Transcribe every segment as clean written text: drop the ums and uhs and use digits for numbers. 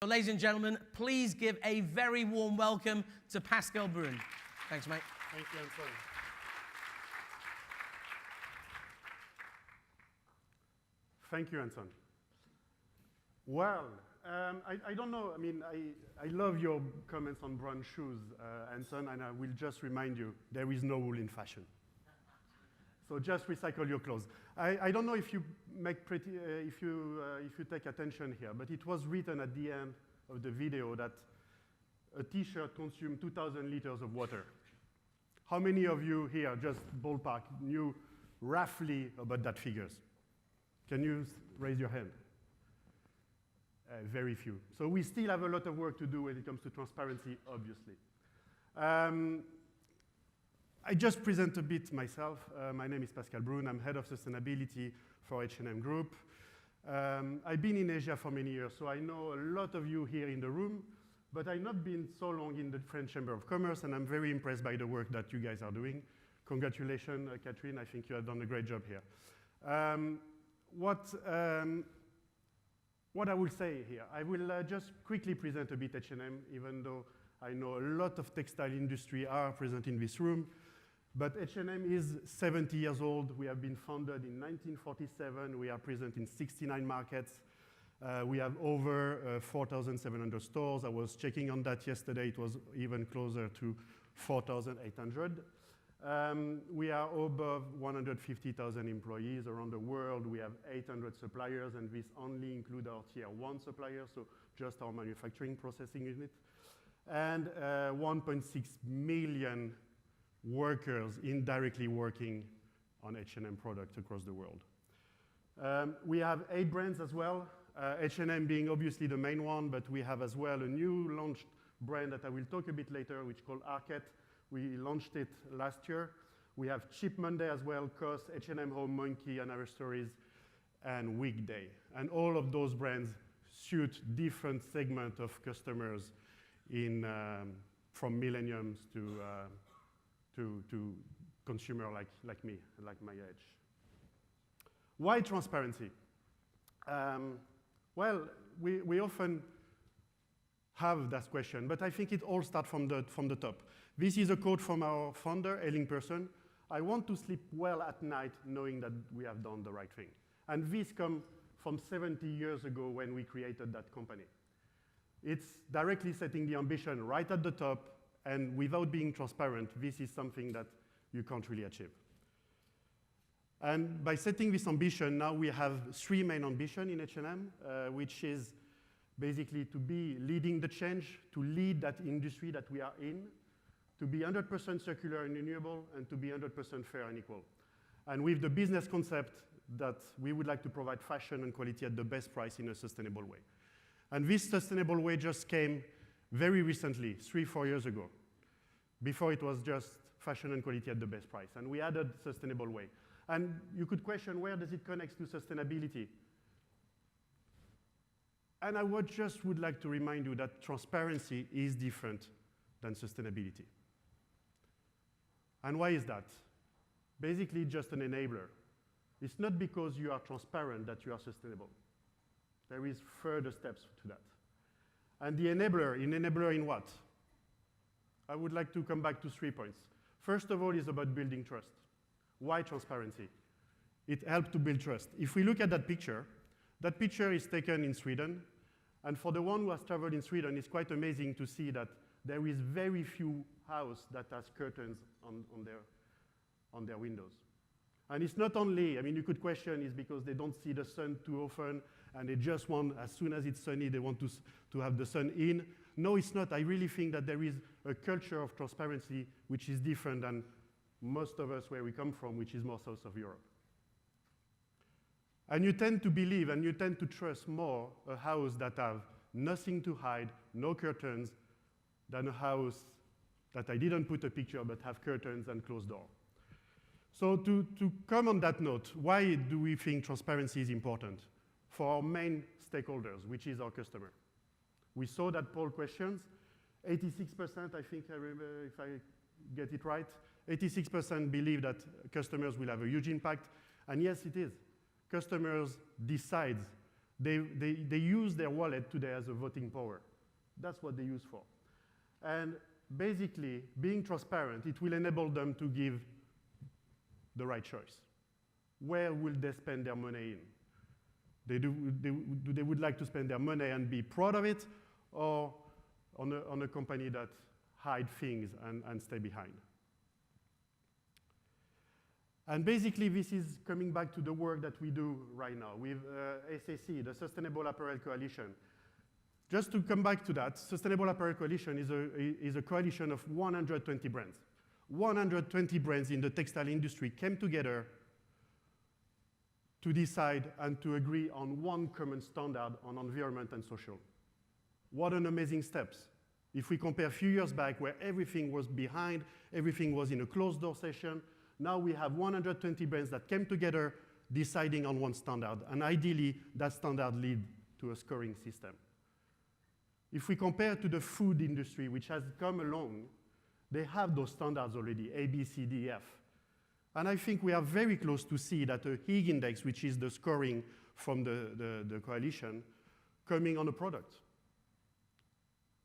So, ladies and gentlemen, please give a very warm welcome to Pascal Brun. Thanks, mate. Thank you, Anton. Thank you, Anton. Well, I don't know. I mean, I love your comments on Brun shoes, Anton, and I will just remind you, there is no rule in fashion. So just recycle your clothes. I don't know if you make if you take attention here, but it was written at the end of the video that a T-shirt consumes 2,000 liters of water. How many of you here, just ballpark, knew roughly about that figures? Can you raise your hand? Very few. So we still have a lot of work to do when it comes to transparency, obviously. I just present a bit myself. My name is Pascal Brun. I'm head of sustainability for H&M Group. I've been in Asia for many years, so I know a lot of you here in the room, but I've not been so long in the French Chamber of Commerce, and I'm very impressed by the work that you guys are doing. Congratulations, Catherine. I think you have done a great job here. What I will say here, I will just quickly present a bit H&M, even though I know a lot of textile industry are present in this room. But H&M is 70 years old. We have been founded in 1947. We are present in 69 markets. We have over 4,700 stores. I was checking on that yesterday. It was even closer to 4,800. We are above 150,000 employees around the world. We have 800 suppliers, and this only includes our tier 1 suppliers, so just our manufacturing processing unit. And 1.6 million workers indirectly working on H&M products across the world. We have 8 brands as well, H&M being obviously the main one, but we have as well a new launched brand that I will talk a bit later, which is called Arket. We launched it last year. We have Cheap Monday as well, COS, H&M Home, Monkey, and Our Stories, and Weekday. And all of those brands suit different segments of customers from millennials to consumer like me, like my age. Why transparency? Well, we often have that question, but I think it all starts from the top. This is a quote from our founder, Elling Person. I want to sleep well at night knowing that we have done the right thing. And this comes from 70 years ago when we created that company. It's directly setting the ambition right at the top, and without being transparent, this is something that you can't really achieve. And by setting this ambition, now we have 3 main ambitions in H&M, which is basically to be leading the change, to lead that industry that we are in, to be 100% circular and renewable, and to be 100% fair and equal. And with the business concept that we would like to provide fashion and quality at the best price in a sustainable way. And this sustainable way just came very recently, 3-4 years ago. Before it was just fashion and quality at the best price. And we added sustainable way. And you could question, where does it connect to sustainability? And I would like to remind you that transparency is different than sustainability. And why is that? Basically, just an enabler. It's not because you are transparent that you are sustainable. There is further steps to that. And the enabler in what? I would like to come back to 3 points. First of all is about building trust. Why transparency? It helps to build trust. If we look at that picture is taken in Sweden. And for the one who has traveled in Sweden, it's quite amazing to see that there is very few houses that has curtains on their windows. And it's not only, I mean, you could question, is because they don't see the sun too often, and they just want, as soon as it's sunny, they want to have the sun in. No, it's not. I really think that there is a culture of transparency which is different than most of us where we come from, which is more south of Europe. And you tend to believe and you tend to trust more a house that have nothing to hide, no curtains, than a house that I didn't put a picture but have curtains and closed door. So to come on that note, why do we think transparency is important? For our main stakeholders, which is our customer. We saw that poll questions, 86%, I think I remember if I get it right, 86% believe that customers will have a huge impact, and yes, it is. Customers decide They use their wallet today as a voting power. That's what they use for. And basically, being transparent, it will enable them to give the right choice. Where will they spend their money in? They would like to spend their money and be proud of it, or on a company that hide things and stay behind? And basically, this is coming back to the work that we do right now with SAC, the Sustainable Apparel Coalition. Just to come back to that, Sustainable Apparel Coalition is a coalition of 120 brands. 120 brands in the textile industry came together to decide and to agree on one common standard on environment and social. What an amazing steps. If we compare a few years back where everything was behind, everything was in a closed door session, now we have 120 brands that came together deciding on one standard, and ideally that standard lead to a scoring system. If we compare to the food industry, which has come along, they have those standards already, A, B, C, D, F. And I think we are very close to see that a Higg index, which is the scoring from the coalition, coming on a product.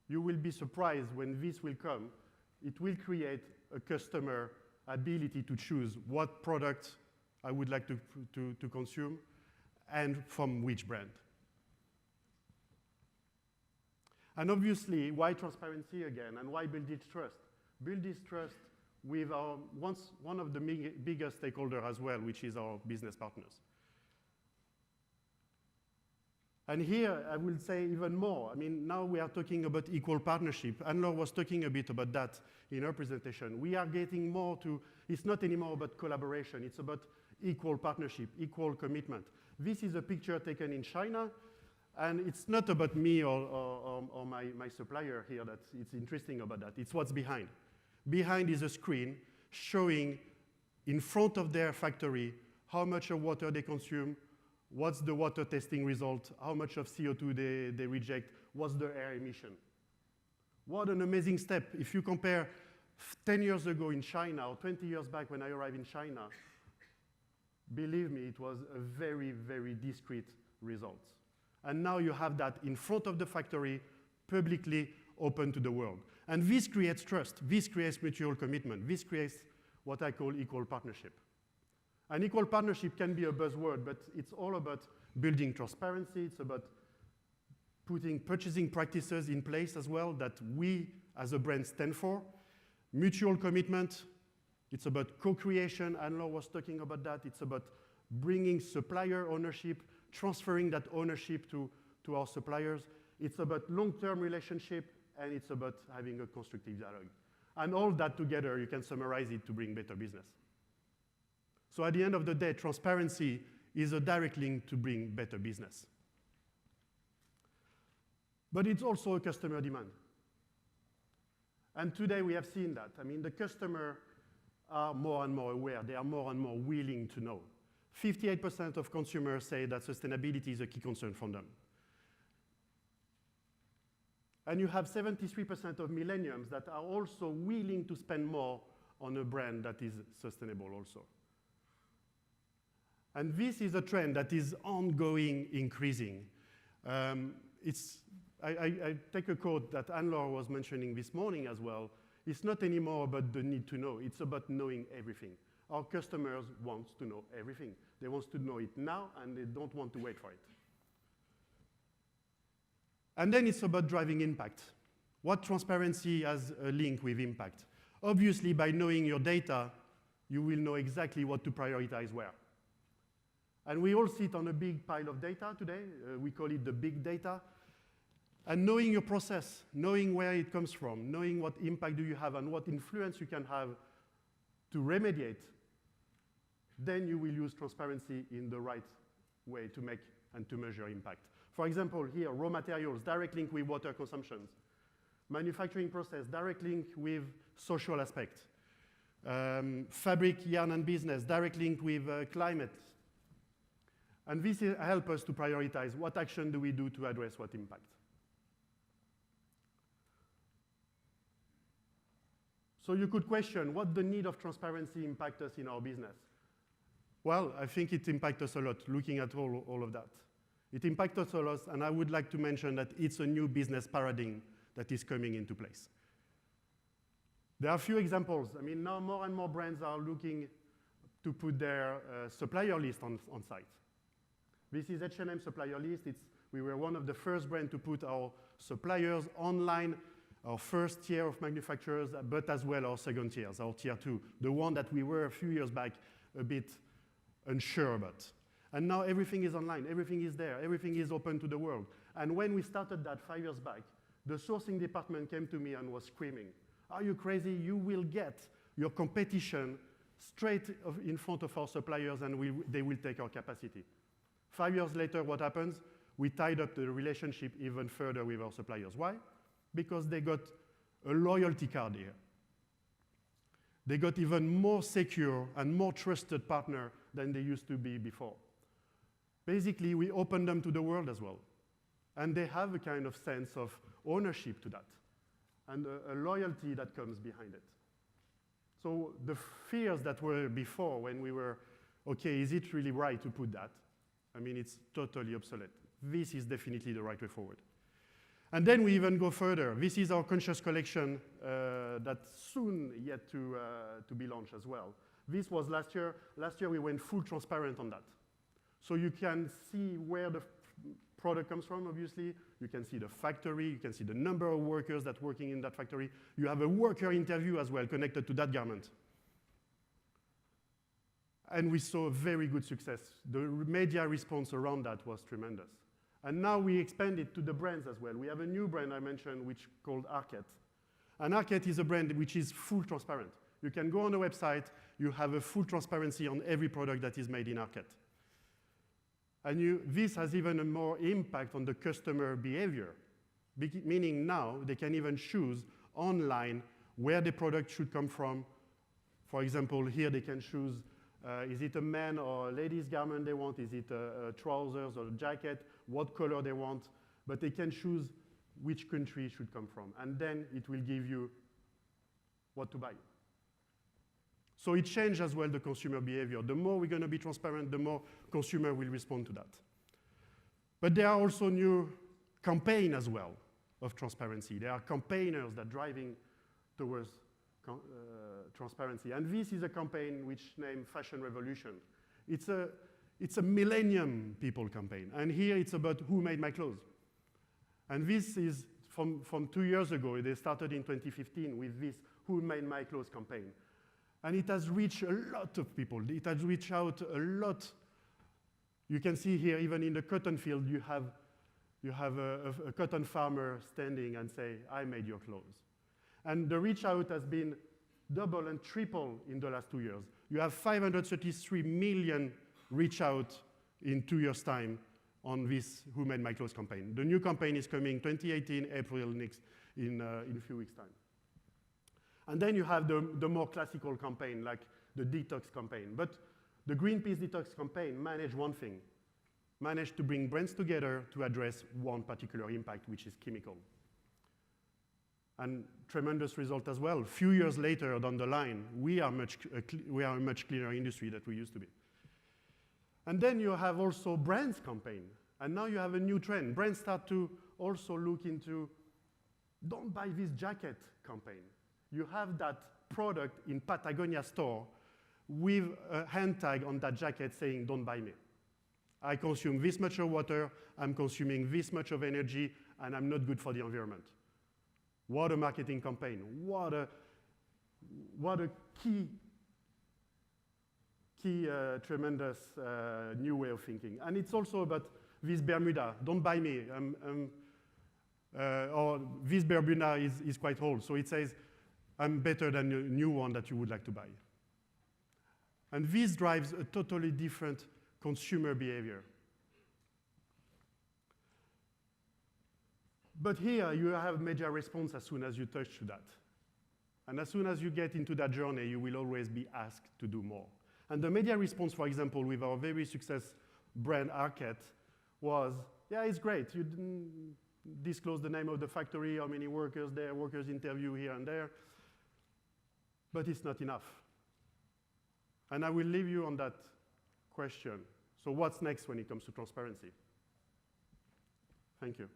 You will be surprised when this will come. It will create a customer ability to choose what product I would like to consume and from which brand. And obviously, why transparency again, and why build this trust? Build this trust with one of the biggest stakeholders as well, which is our business partners. And here, I will say even more. I mean, now we are talking about equal partnership. Anne-Laure was talking a bit about that in her presentation. We are getting more to, it's not anymore about collaboration. It's about equal partnership, equal commitment. This is a picture taken in China. And it's not about me or my supplier here that it's interesting about that. It's what's behind. Behind is a screen showing in front of their factory how much of water they consume, what's the water testing result, how much of CO2 they reject, what's the air emission. What an amazing step. If you compare 10 years ago in China or 20 years back when I arrived in China, believe me, it was a very, very discrete result. And now you have that in front of the factory, publicly open to the world. And this creates trust. This creates mutual commitment. This creates what I call equal partnership. And equal partnership can be a buzzword, but it's all about building transparency. It's about putting purchasing practices in place as well that we as a brand stand for. Mutual commitment. It's about co-creation. Anne-Laure was talking about that. It's about bringing supplier ownership, transferring that ownership to our suppliers. It's about long-term relationship, and it's about having a constructive dialogue. And all that together, you can summarize it to bring better business. So at the end of the day, transparency is a direct link to bring better business. But it's also a customer demand. And today we have seen that. I mean, the customer are more and more aware. They are more and more willing to know. 58% of consumers say that sustainability is a key concern for them. And you have 73% of millennials that are also willing to spend more on a brand that is sustainable also. And this is a trend that is ongoing, increasing. I take a quote that Anne-Laure was mentioning this morning as well. It's not anymore about the need to know. It's about knowing everything. Our customers want to know everything. They want to know it now, and they don't want to wait for it. And then it's about driving impact. What transparency has a link with impact? Obviously, by knowing your data, you will know exactly what to prioritize where. And we all sit on a big pile of data today. We call it the big data. And knowing your process, knowing where it comes from, knowing what impact do you have and what influence you can have to remediate, then you will use transparency in the right way to make and to measure impact. For example, here, raw materials, direct link with water consumption. Manufacturing process, direct link with social aspect. Fabric, yarn, and business, direct link with climate. And this helps us to prioritize what action do we do to address what impact. So you could question, what the need of transparency impact us in our business? Well, I think it impacts us a lot, looking at all of that. It impacted all of us, and I would like to mention that it's a new business paradigm that is coming into place. There are a few examples. I mean, now more and more brands are looking to put their supplier list on site. This is H&M supplier list. We were one of the first brands to put our suppliers online, our first tier of manufacturers, but as well our second tiers, our tier 2, the one that we were a few years back a bit unsure about. And now everything is online, everything is there, everything is open to the world. And when we started that 5 years back, the sourcing department came to me and was screaming, "Are you crazy? You will get your competition straight in front of our suppliers and they will take our capacity." 5 years later, what happens? We tied up the relationship even further with our suppliers. Why? Because they got a loyalty card here. They got even more secure and more trusted partner than they used to be before. Basically, we open them to the world as well. And they have a kind of sense of ownership to that and a loyalty that comes behind it. So the fears that were before when we were, okay, is it really right to put that? I mean, it's totally obsolete. This is definitely the right way forward. And then we even go further. This is our conscious collection that's soon yet to be launched as well. This was last year. Last year we went full transparent on that. So you can see where the product comes from, obviously. You can see the factory. You can see the number of workers that are working in that factory. You have a worker interview as well connected to that garment. And we saw a very good success. The media response around that was tremendous. And now we expand it to the brands as well. We have a new brand I mentioned, which called Arket. And Arket is a brand which is full transparent. You can go on the website. You have a full transparency on every product that is made in Arket. And this has even a more impact on the customer behavior, meaning now they can even choose online where the product should come from. For example, here they can choose, is it a man or a lady's garment they want? Is it a trousers or a jacket? What color they want? But they can choose which country it should come from. And then it will give you what to buy. So it changed as well the consumer behavior. The more we're going to be transparent, the more consumer will respond to that. But there are also new campaigns as well of transparency. There are campaigners that are driving towards transparency. And this is a campaign which named Fashion Revolution. It's a Millennium People campaign. And here it's about who made my clothes. And this is from 2 years ago. They started in 2015 with this Who Made My Clothes campaign. And it has reached a lot of people. It has reached out a lot. You can see here, even in the cotton field, you have a cotton farmer standing and say, "I made your clothes." And the reach out has been double and triple in the last 2 years. You have 533 million reach out in 2 years' time on this Who Made My Clothes campaign. The new campaign is coming 2018, April next, in a few weeks' time. And then you have the more classical campaign, like the detox campaign. But the Greenpeace detox campaign managed one thing, managed to bring brands together to address one particular impact, which is chemical. And tremendous result as well. A few years later down the line, we are a much cleaner industry than we used to be. And then you have also brands campaign. And now you have a new trend. Brands start to also look into, don't buy this jacket campaign. You have that product in Patagonia store with a hand tag on that jacket saying, "Don't buy me. I consume this much of water, I'm consuming this much of energy, and I'm not good for the environment." What a marketing campaign. What a key tremendous new way of thinking. And it's also about this Bermuda, "Don't buy me." Or this Bermuda is quite old, so it says, "I'm better than a new one that you would like to buy." And this drives a totally different consumer behavior. But here you have media response as soon as you touch to that. And as soon as you get into that journey, you will always be asked to do more. And the media response, for example, with our very successful brand Arket was, "Yeah, it's great. You didn't disclose the name of the factory, how many workers there, workers interview here and there. But it's not enough." And I will leave you on that question. So what's next when it comes to transparency? Thank you.